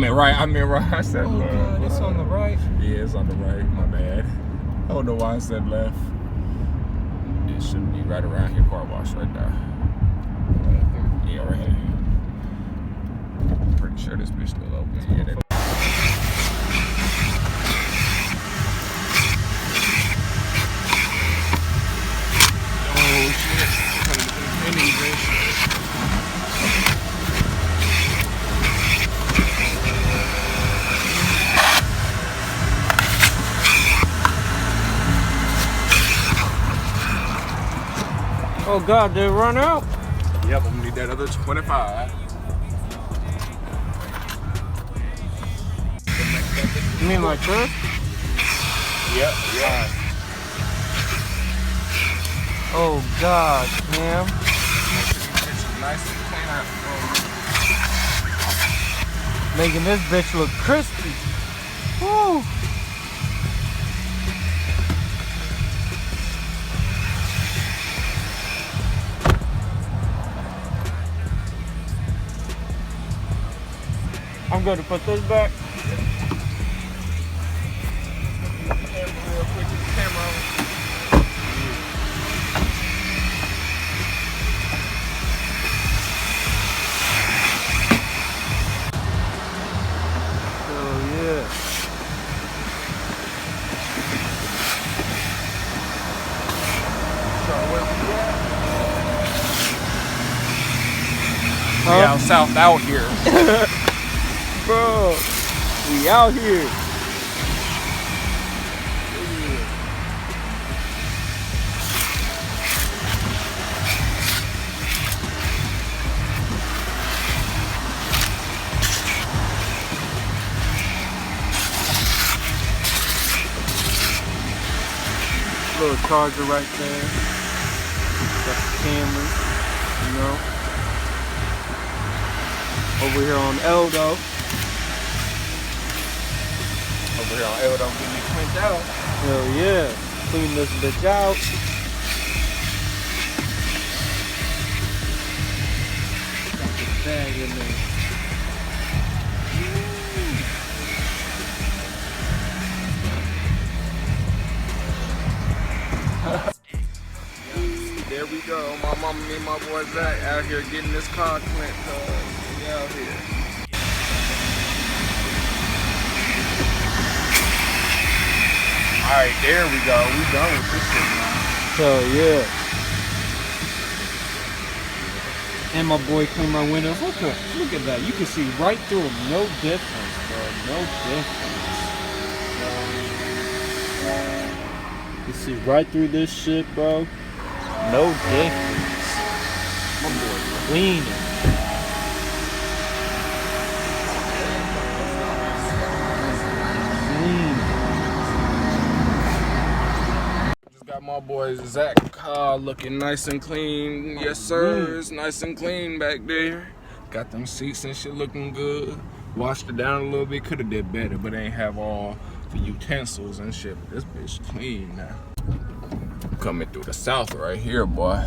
I mean right. I said left. God, it's on the right. Yeah, it's on the right. My bad. I don't know why I said left. It should be right around here. Car wash right there. Yeah, right here. Pretty sure this bitch still open. Yeah, that. Oh shit. Coming to the ending, bitch. Oh God, they run out? Yep, I'm gonna need that other 25. You mean like this? Yep, yeah. Oh God, man. Nice and clean. Making this bitch look crispy. Woo! I'm going to put this back. Real quick, get the camera on. Oh yeah. So where we at? Huh? We out south out here. Bro, we out here. Little charger right there. Got the camera, you know. Over here on Eldo. Over here on Eldo getting me cleaned out. Hell yeah. Clean this bitch out. Got this bag in there. There we go. My mama and my boy Zach out here getting this car cleaned. We out here. Alright, there we go. We done with this shit now. Hell yeah. And my boy cleaned my windows. Look at that. You can see right through them. No difference, bro. No difference. You can see right through this shit, bro. No difference. My boy cleaning. Just got my boy Zach car looking nice and clean. Yes, sir. It's nice and clean back there. Got them seats and shit looking good. Washed it down a little bit. Could have did better, but ain't have all the utensils and shit. But this bitch clean now. Coming through the south right here, boy.